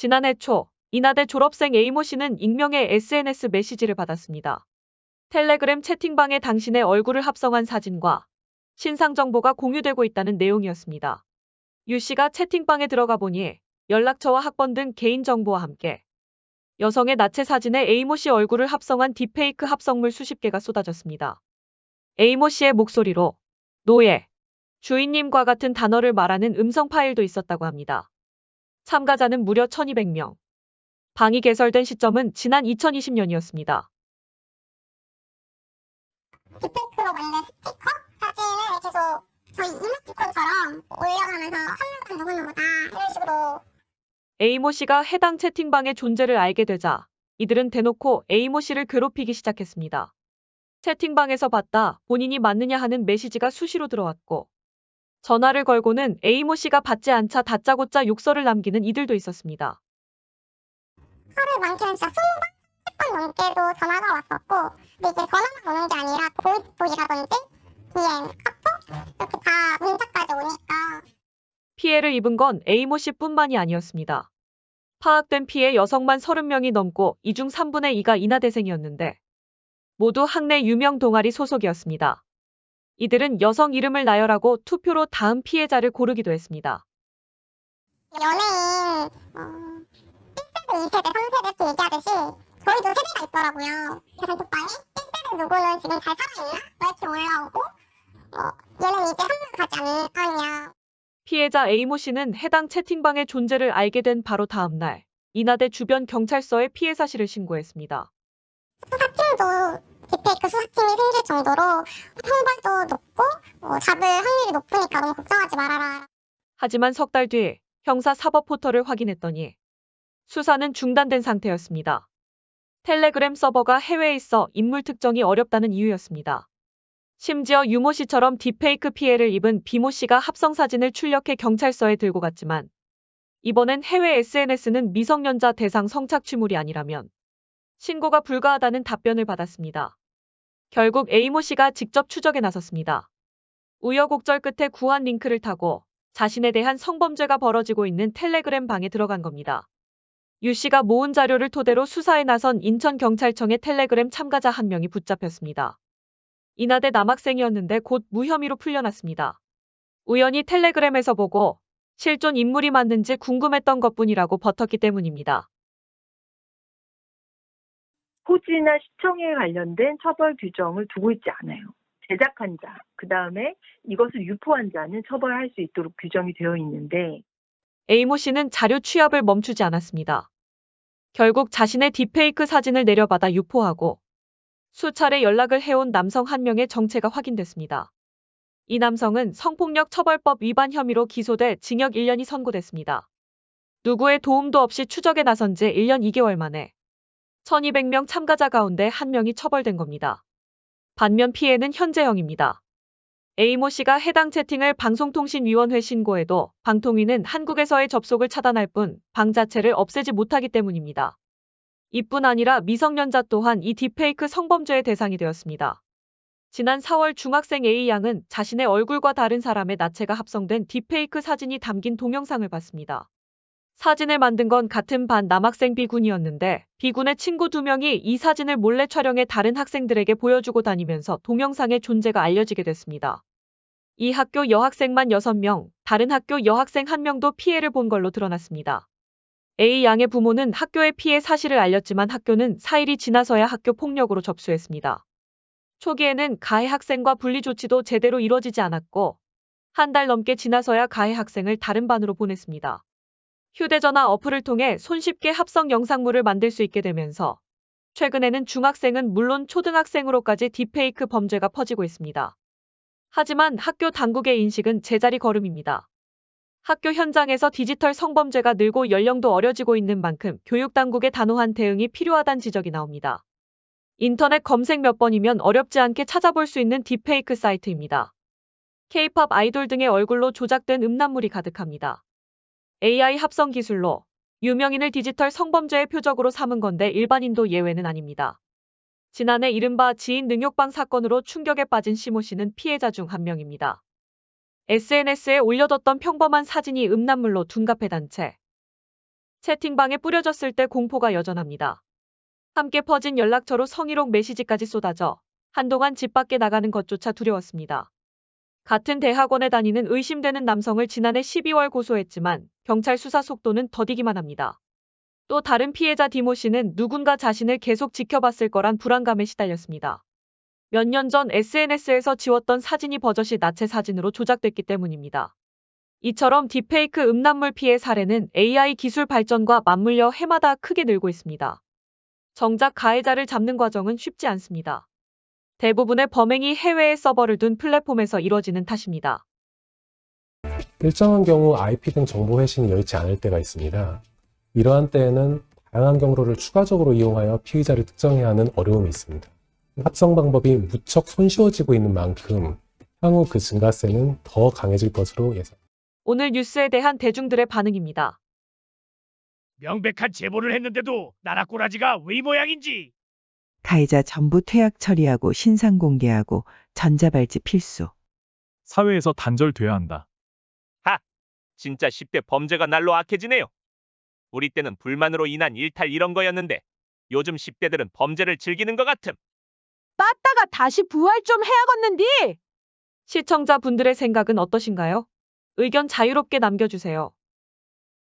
지난해 초 인하대 졸업생 A모 씨는 익명의 SNS 메시지를 받았습니다. 텔레그램 채팅방에 당신의 얼굴을 합성한 사진과 신상 정보가 공유되고 있다는 내용이었습니다. 유 씨가 채팅방에 들어가 보니 연락처와 학번 등 개인 정보와 함께 여성의 나체 사진에 A모 씨 얼굴을 합성한 딥페이크 합성물 수십 개가 쏟아졌습니다. A모 씨의 목소리로 노예, 주인님과 같은 단어를 말하는 음성 파일도 있었다고 합니다. 참가자는 무려 1200명. 방이 개설된 시점은 지난 2020년이었습니다. 딥페이크로 만든 스티커 사진을 계속 저희 이모티콘처럼 올려가면서 한 명은 누구누구다 이런 식으로. A모 씨가 해당 채팅방의 존재를 알게 되자 이들은 대놓고 A모 씨를 괴롭히기 시작했습니다. 채팅방에서 봤다 본인이 맞느냐 하는 메시지가 수시로 들어왔고 전화를 걸고는 A모 씨가 받지 않자 다짜고짜 욕설을 남기는 이들도 있었습니다. 하루에 많게는 진짜 20번, 10번 넘게도 전화가 왔었고, 근데 이게 전화만 오는 게 아니라 보이라든지 DM, 카톡 이렇게 다 문자까지 오니까. 피해를 입은 건 A모 씨뿐만이 아니었습니다. 파악된 피해 여성만 30명이 넘고 이 중 3분의 2가 인하대생이었는데 모두 학내 유명 동아리 소속이었습니다. 이들은 여성 이름을 나열하고 투표로 다음 피해자를 고르기도 했습니다. 연예인 1세대, 2세대, 3세대 이렇게 얘기하듯이 저희도 세대가 있더라고요. 그래서 독방에 1세대 누구는 지금 잘 살아있나? 이렇게 올라오고 얘는 이제 한명 가지 않았냐. 피해자 A모 씨는 해당 채팅방의 존재를 알게 된 바로 다음 날 인하대 주변 경찰서에 피해 사실을 신고했습니다. 수사팀도 딥페이크 수사팀이 생길 정도로 형벌도 높고 잡을 확률이 높으니까 너무 걱정하지 말아라. 하지만 석 달 뒤 형사 사법 포털을 확인했더니 수사는 중단된 상태였습니다. 텔레그램 서버가 해외에 있어 인물 특정이 어렵다는 이유였습니다. 심지어 유모 씨처럼 딥페이크 피해를 입은 B모 씨가 합성 사진을 출력해 경찰서에 들고 갔지만 이번엔 해외 SNS는 미성년자 대상 성착취물이 아니라면 신고가 불가하다는 답변을 받았습니다. 결국 A모 씨가 직접 추적에 나섰습니다. 우여곡절 끝에 구한 링크를 타고 자신에 대한 성범죄가 벌어지고 있는 텔레그램 방에 들어간 겁니다. 유 씨가 모은 자료를 토대로 수사에 나선 인천경찰청의 텔레그램 참가자 한 명이 붙잡혔습니다. 인하대 남학생이었는데 곧 무혐의로 풀려났습니다. 우연히 텔레그램에서 보고 실존 인물이 맞는지 궁금했던 것뿐이라고 버텼기 때문입니다. 호지나 시청에 관련된 처벌 규정을 두고 있지 않아요. 제작한 자, 그 다음에 이것을 유포한 자는 처벌할 수 있도록 규정이 되어 있는데 A모 씨는 자료 취합을 멈추지 않았습니다. 결국 자신의 딥페이크 사진을 내려받아 유포하고 수차례 연락을 해온 남성 한 명의 정체가 확인됐습니다. 이 남성은 성폭력 처벌법 위반 혐의로 기소돼 징역 1년이 선고됐습니다. 누구의 도움도 없이 추적에 나선 지 1년 2개월 만에 1200명 참가자 가운데 한 명이 처벌된 겁니다. 반면 피해는 현재형입니다. A모 씨가 해당 채팅을 방송통신위원회 신고해도 방통위는 한국에서의 접속을 차단할 뿐 방 자체를 없애지 못하기 때문입니다. 이뿐 아니라 미성년자 또한 이 딥페이크 성범죄의 대상이 되었습니다. 지난 4월 중학생 A 양은 자신의 얼굴과 다른 사람의 나체가 합성된 딥페이크 사진이 담긴 동영상을 봤습니다. 사진을 만든 건 같은 반 남학생 B군이었는데 B군의 친구 2명이 이 사진을 몰래 촬영해 다른 학생들에게 보여주고 다니면서 동영상의 존재가 알려지게 됐습니다. 이 학교 여학생만 6명, 다른 학교 여학생 1명도 피해를 본 걸로 드러났습니다. A 양의 부모는 학교에 피해 사실을 알렸지만 학교는 4일이 지나서야 학교 폭력으로 접수했습니다. 초기에는 가해 학생과 분리 조치도 제대로 이뤄지지 않았고 한 달 넘게 지나서야 가해 학생을 다른 반으로 보냈습니다. 휴대전화 어플을 통해 손쉽게 합성 영상물을 만들 수 있게 되면서 최근에는 중학생은 물론 초등학생으로까지 딥페이크 범죄가 퍼지고 있습니다. 하지만 학교 당국의 인식은 제자리 걸음입니다. 학교 현장에서 디지털 성범죄가 늘고 연령도 어려지고 있는 만큼 교육당국의 단호한 대응이 필요하다는 지적이 나옵니다. 인터넷 검색 몇 번이면 어렵지 않게 찾아볼 수 있는 딥페이크 사이트입니다. K-팝 아이돌 등의 얼굴로 조작된 음란물이 가득합니다. AI 합성 기술로 유명인을 디지털 성범죄의 표적으로 삼은 건데 일반인도 예외는 아닙니다. 지난해 이른바 지인 능욕방 사건으로 충격에 빠진 C모 씨는 피해자 중 한 명입니다. SNS에 올려뒀던 평범한 사진이 음란물로 둔갑해단 채 채팅방에 뿌려졌을 때 공포가 여전합니다. 함께 퍼진 연락처로 성희롱 메시지까지 쏟아져 한동안 집 밖에 나가는 것조차 두려웠습니다. 같은 대학원에 다니는 의심되는 남성을 지난해 12월 고소했지만 경찰 수사 속도는 더디기만 합니다. 또 다른 피해자 디모 씨는 누군가 자신을 계속 지켜봤을 거란 불안감에 시달렸습니다. 몇 년 전 SNS에서 지웠던 사진이 버젓이 나체 사진으로 조작됐기 때문입니다. 이처럼 딥페이크 음란물 피해 사례는 AI 기술 발전과 맞물려 해마다 크게 늘고 있습니다. 정작 가해자를 잡는 과정은 쉽지 않습니다. 대부분의 범행이 해외에 서버를 둔 플랫폼에서 이뤄지는 탓입니다. 일정한 경우 IP 등 정보 회신이 여의치 않을 때가 있습니다. 이러한 때에는 다양한 경로를 추가적으로 이용하여 피의자를 특정해야 하는 어려움이 있습니다. 합성 방법이 무척 손쉬워지고 있는 만큼 향후 그 증가세는 더 강해질 것으로 예상됩니다. 오늘 뉴스에 대한 대중들의 반응입니다. 명백한 제보를 했는데도 나라꼬라지가 왜 이 모양인지. 가해자 전부 퇴학 처리하고 신상 공개하고 전자발찌 필수. 사회에서 단절돼야 한다. 진짜 10대 범죄가 날로 악해지네요. 우리 때는 불만으로 인한 일탈 이런 거였는데 요즘 10대들은 범죄를 즐기는 것 같음. 땄다가 다시 부활 좀 해야겠는디. 시청자분들의 생각은 어떠신가요? 의견 자유롭게 남겨주세요.